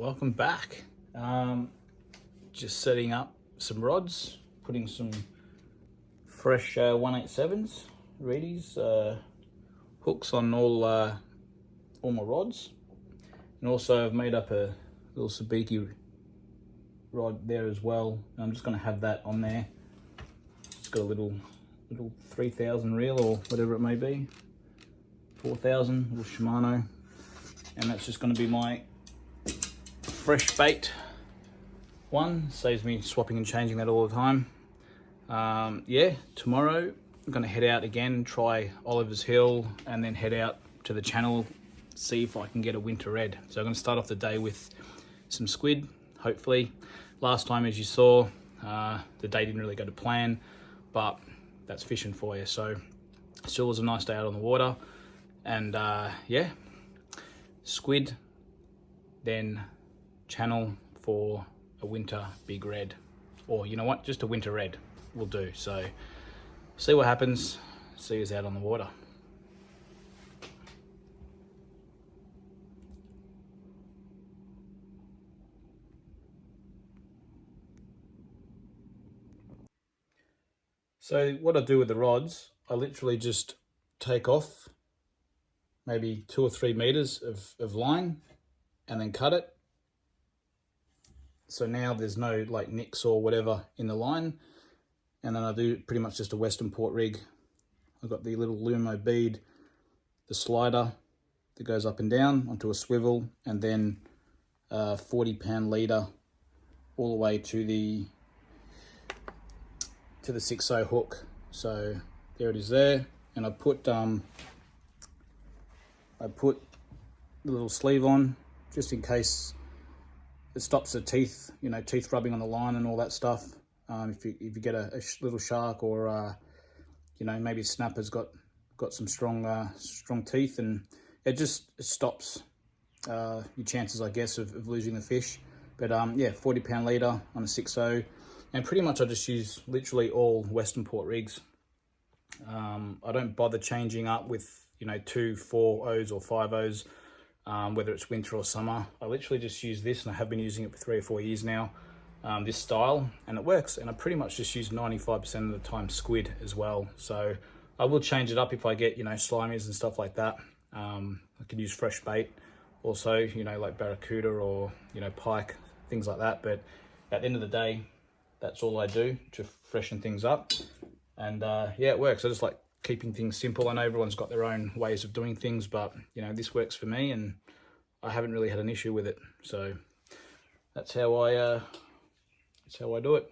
welcome back. Just setting up some rods, putting some fresh 187s, reedies, hooks on all my rods, and also I've made up a little sabiki rod there as well. I'm just going to have that on there. It's got a little 3000 reel or whatever it may be, 4000 little Shimano, and that's just going to be my fresh bait one. Saves me swapping and changing that all the time. Yeah, tomorrow I'm going to head out again, try Oliver's Hill, and then head out to the channel, see if I can get a winter red. So I'm going to start off the day with some squid, hopefully. Last time, as you saw, the day didn't really go to plan, but that's fishing for you. So still was a nice day out on the water, and yeah, squid, then channel for a winter big red, or you know what, just a winter red will do. So see what happens, see us out on the water. So what I do with the rods, I literally just take off maybe 2 or 3 meters of line and then cut it. So now there's no like nicks or whatever in the line. And then I do pretty much just a Western Port rig. I've got the little Lumo bead, the slider that goes up and down onto a swivel, and then a 40-pound leader all the way to the 6/0 hook. So there it is there. And I put the little sleeve on just in case it stops the teeth, teeth rubbing on the line and all that stuff. If you get a little shark, or maybe a snapper's got some strong teeth, and it stops your chances, I guess, of losing the fish. But yeah, 40-pound leader on a 6/0, and pretty much I just use literally all Western Port rigs. I don't bother changing up with 2 4/0s or 5/0s. Whether it's winter or summer. I literally just use this, and I have been using it for 3 or 4 years now, this style, and it works. And I pretty much just use 95% of the time squid as well. So I will change it up if I get slimies and stuff like that. I could use fresh bait also, like barracuda or pike, things like that. But at the end of the day, that's all I do to freshen things up. And yeah, it works. I just like keeping things simple. I know everyone's got their own ways of doing things, but this works for me, and I haven't really had an issue with it. So that's how I do it.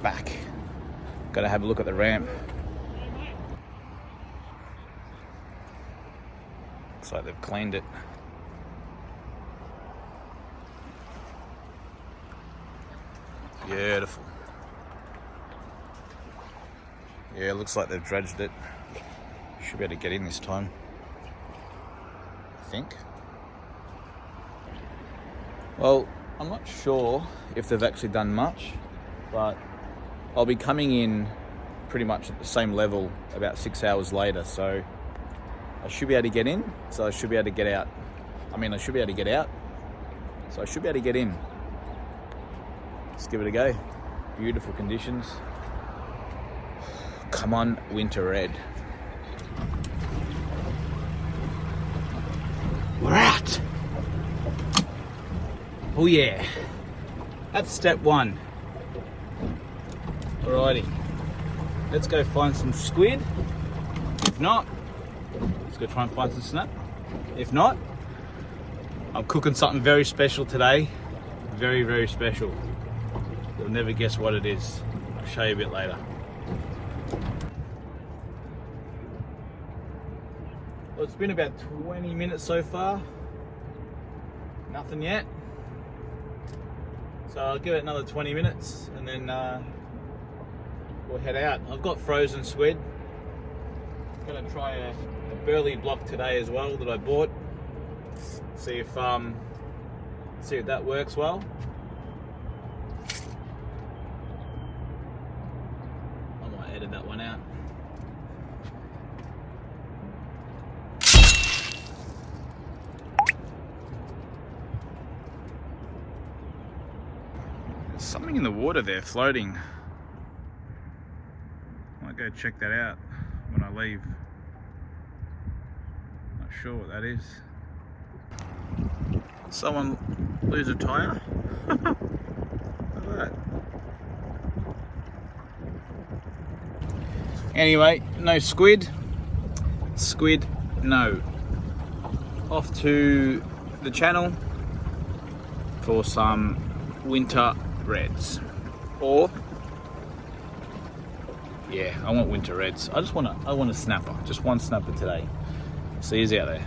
Back. Got to have a look at the ramp. Looks like they've cleaned it. Beautiful. Yeah, looks like they've dredged it. Should be able to get in this time, I think. Well, I'm not sure if they've actually done much, but I'll be coming in pretty much at the same level about 6 hours later, so I should be able to get in, so I should be able to get out. I should be able to get out, so I should be able to get in. Let's give it a go. Beautiful conditions. Come on, winter red. We're out. Oh yeah. That's step 1. Alrighty. Let's go find some squid. If not, let's go try and find some snap. If not, I'm cooking something very special today. Very, very special. You'll never guess what it is. I'll show you a bit later. Well, it's been about 20 minutes so far. Nothing yet. So I'll give it another 20 minutes and then we'll head out. I've got frozen squid. I'm gonna try a burley block today as well that I bought. See if that works well. I might edit that one out. something in the water there floating. Might go check that out when I leave. Not sure what that is. Someone lose a tyre? Look at that. Anyway, no squid. Squid, no. Off to the channel for some winter reds. Or, yeah, I want winter reds. I want a snapper. Just one snapper today. See you out there.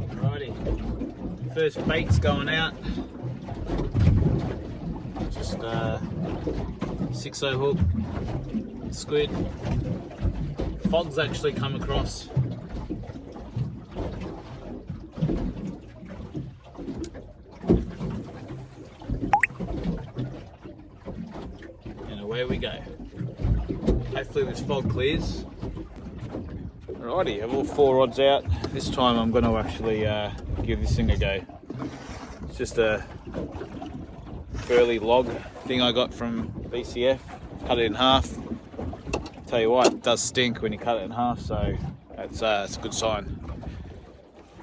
Alrighty, first bait's going out. Just 6-0 hook, squid. Fog's actually come across. And away we go. Hopefully this fog clears. Alrighty, have all 4 rods out. This time I'm going to actually give this thing a go. It's just a burly log thing I got from BCF. Cut it in half. Tell you what, it does stink when you cut it in half, so that's a good sign.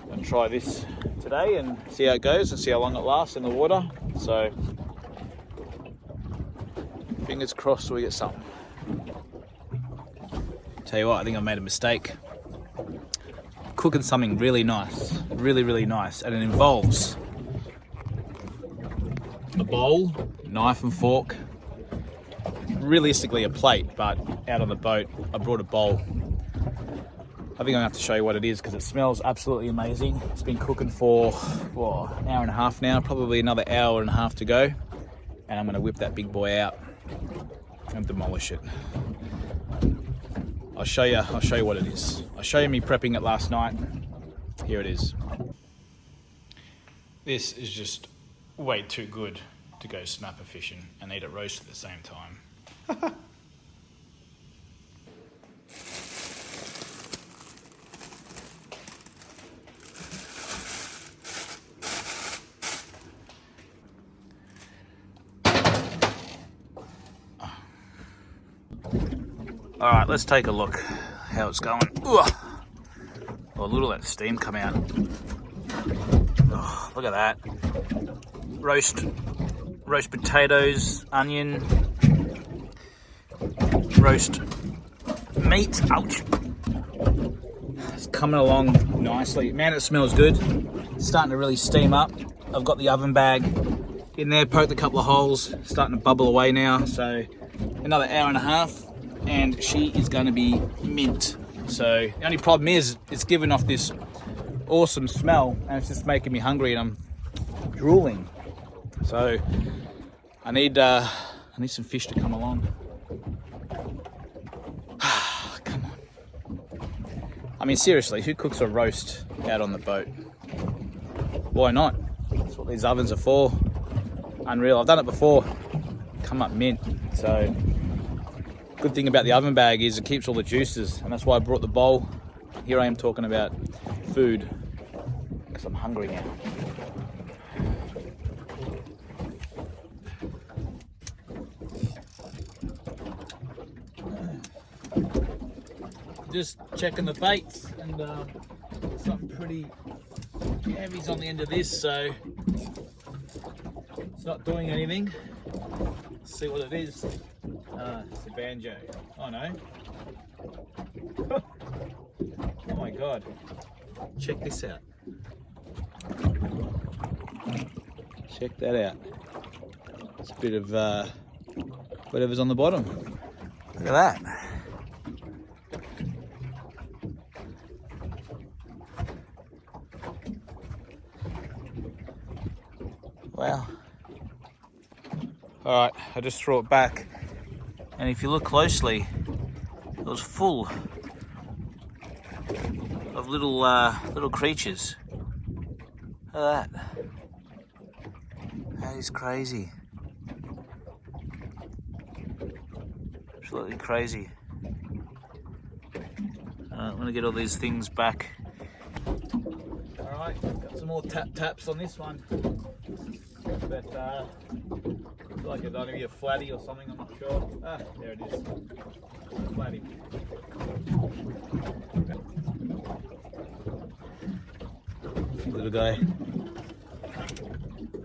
I'm going to try this today and see how it goes and see how long it lasts in the water. So fingers crossed we get something. Tell you what, I think I made a mistake. Cooking something really nice, really nice, and it involves a bowl, knife and fork, realistically a plate, but out on the boat I brought a bowl. I think I'm gonna have to show you what it is because it smells absolutely amazing. It's been cooking for an hour and a half now, probably another hour and a half to go, and I'm gonna whip that big boy out and demolish it. I'll show you what it is. I'll show you me prepping it last night. Here it is. This is just way too good to go snapper fishing and eat it roast at the same time. All right, let's take a look how it's going. Ugh. Oh, look at that steam come out. Oh, look at that. Roast potatoes, onion, roast meat. Ouch. It's coming along nicely. Man, it smells good. It's starting to really steam up. I've got the oven bag in there, poked a couple of holes, starting to bubble away now. So another hour and a half and she is going to be mint. So the only problem is it's giving off this awesome smell and it's just making me hungry and I'm drooling. So I need some fish to come along. Come on. I mean, seriously, who cooks a roast out on the boat? Why not? That's what these ovens are for. Unreal. I've done it before. Come up mint. So good thing about the oven bag is it keeps all the juices, and that's why I brought the bowl. Here I am talking about food because I'm hungry now. Just checking the baits, and something pretty heavy's on the end of this, so it's not doing anything. Let's see what it is. It's a banjo. Oh no. Oh my god. Check this out. Check that out. It's a bit of whatever's on the bottom. Look at that. Wow. Alright, I just threw it back. And if you look closely, it was full of little creatures. Look at that. That is crazy. Absolutely crazy. I'm gonna get all these things back. Alright, Alright, got some more taps on this one. But I feel like it's either a flatty or something, I'm not sure. Ah, there it is. Flatty. Little guy.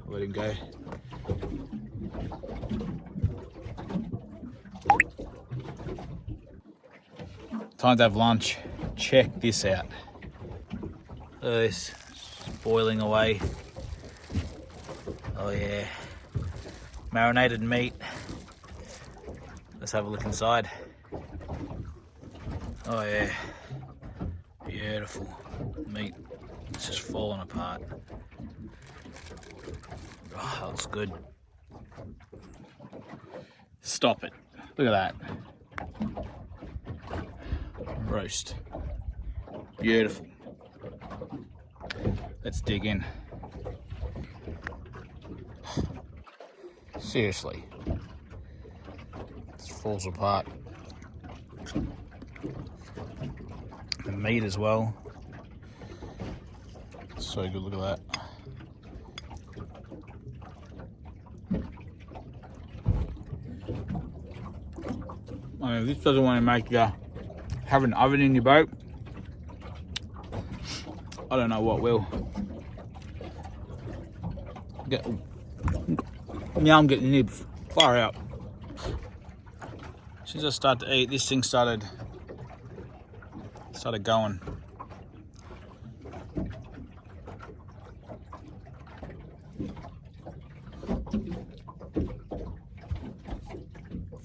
Let him go. Time to have lunch. Check this out. Look at this. It's boiling away. Oh yeah. Marinated meat. Let's have a look inside. Oh yeah. Beautiful meat. It's just falling apart. Oh, that looks good. Stop it. Look at that. Roast. Beautiful. Let's dig in. Seriously. This falls apart. The meat as well. So good, look at that. I mean, if this doesn't want to make you have an oven in your boat, I don't know what will. Now I'm getting nibs. Far out. As soon as I start to eat, this thing started going.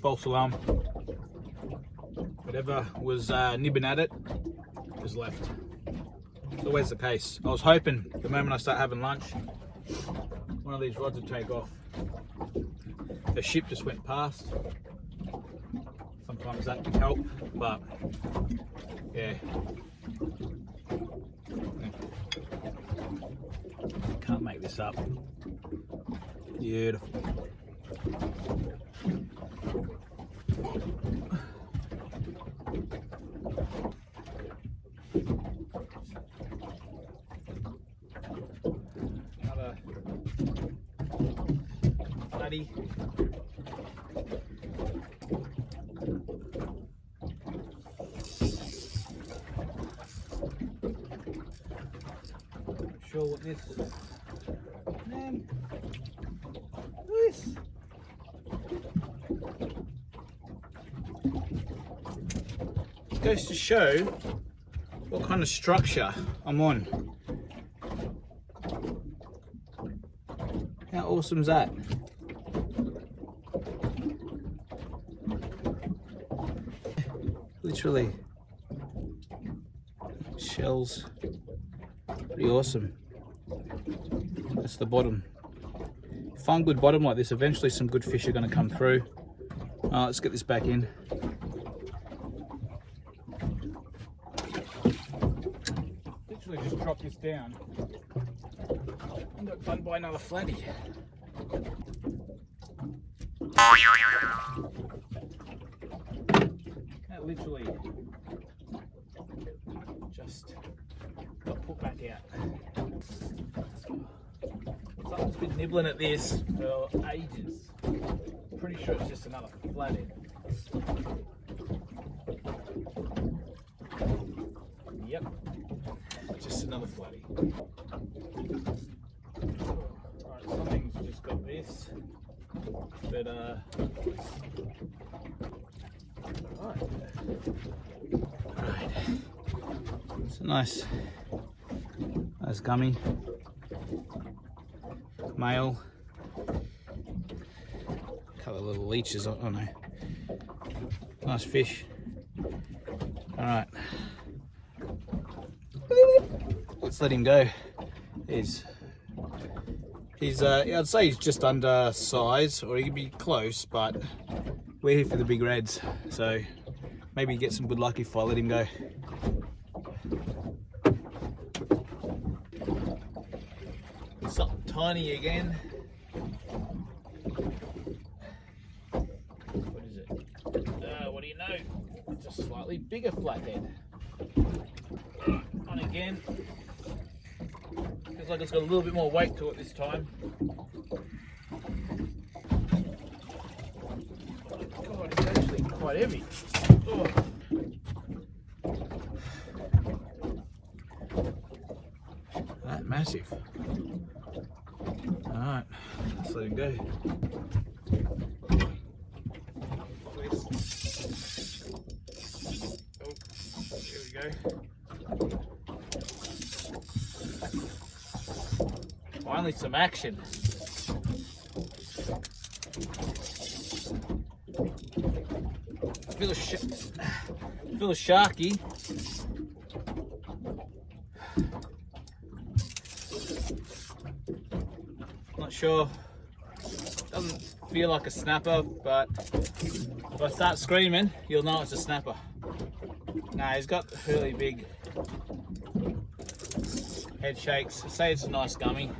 False alarm. Whatever was nibbing at it is left. It's always the case. I was hoping the moment I start having lunch, one of these rods would take off. The ship just went past. Sometimes that can help, but yeah. Can't make this up. Beautiful. Another bloody. Not sure what this is. Man, look at this. Goes to show what kind of structure I'm on. How awesome is that? Literally shells. Pretty awesome. That's the bottom. Find good bottom like this, eventually some good fish are going to come through. Let's get this back in. Literally just drop this down and got done by another flatty. That literally just got put back out. Someone's been nibbling at this for ages. Pretty sure it's just another flathead. Yep, just another flatty. Alright, something's just got this, but alright, it's a nice gummy, male, couple of little leeches, I don't know, nice fish. Alright. Let's let him go. He's I'd say he's just under size, or he could be close, but we're here for the big reds, so maybe get some good luck if I let him go. Something tiny again. What is it? What do you know? It's a slightly bigger flathead. On again. Looks like it's got a little bit more weight to it this time. God, it's actually quite heavy. Oh. That massive. Alright, let's let him go. Oh, here we go. Finally some action. Feels sharky. Not sure. Doesn't feel like a snapper, but if I start screaming, you'll know it's a snapper. Nah, he's got really big head shakes. I say it's a nice gummy.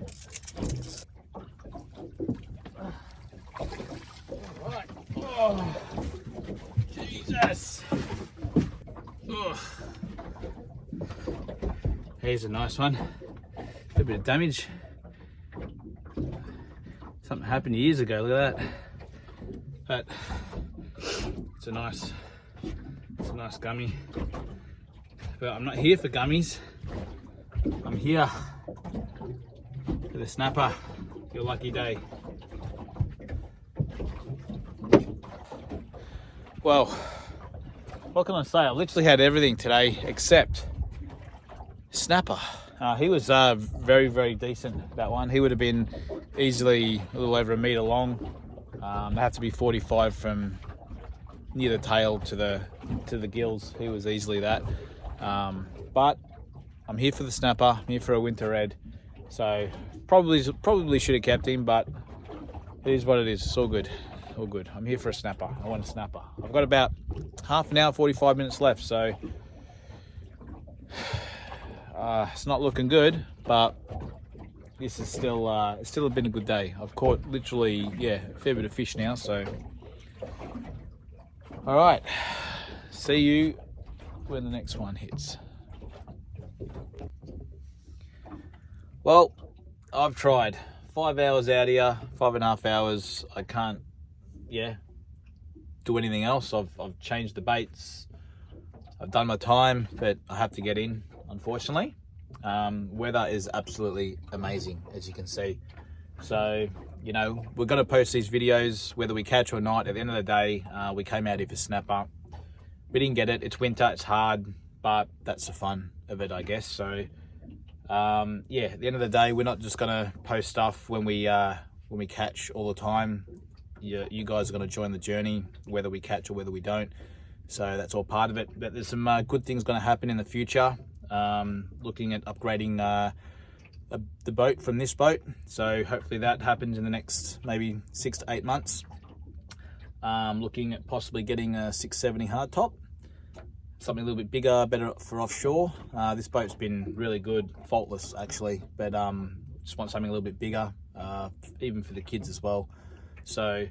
Alright. Oh, Jesus. Oh. Here's a nice one. A bit of damage. Something happened years ago, look at that. But it's a nice gummy. But I'm not here for gummies. I'm here for the snapper. Your lucky day. Well, what can I say? I literally had everything today except snapper. He was very, very decent, that one. He would have been easily a little over a metre long. They have to be 45 from near the tail to the gills. He was easily that. But I'm here for the snapper. I'm here for a winter red. So probably should have kept him, but it is what it is. It's all good. All good. I'm here for a snapper. I want a snapper. I've got about half an hour, 45 minutes left, so it's not looking good, but this is still it's still been a good day. I've caught literally, yeah, a fair bit of fish now, so all right, see you when the next one hits. Well, I've tried 5 hours out here, 5.5 hours. I can't, do anything else. I've changed the baits. I've done my time, but I have to get in, unfortunately. Weather is absolutely amazing, as you can see. So, you know, we're going to post these videos, whether we catch or not. At the end of the day, we came out here for snapper. We didn't get it. It's winter, it's hard, but that's the fun of it, I guess. So, yeah, at the end of the day, we're not just going to post stuff when we catch all the time. You guys are going to join the journey, whether we catch or whether we don't. So that's all part of it. But there's some good things going to happen in the future. Looking at upgrading the boat from this boat. So hopefully that happens in the next maybe 6 to 8 months. Looking at possibly getting a 670 hardtop. Something a little bit bigger, better for offshore. This boat's been really good, faultless actually. But just want something a little bit bigger, even for the kids as well. So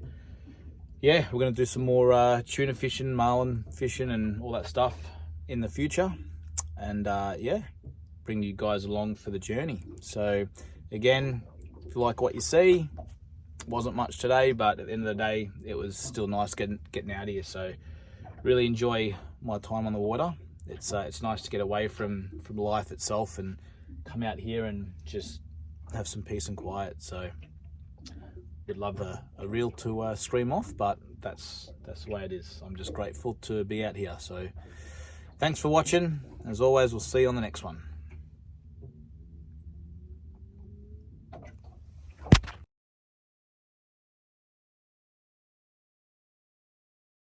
yeah, we're going to do some more tuna fishing, marlin fishing and all that stuff in the future. And yeah, bring you guys along for the journey. So again, if you like what you see, wasn't much today, but at the end of the day, it was still nice getting out here. So really enjoy my time on the water. It's nice to get away from life itself and come out here and just have some peace and quiet. So would love a reel to stream off, but that's the way it is. I'm just grateful to be out here. So thanks for watching. As always, we'll see you on the next one.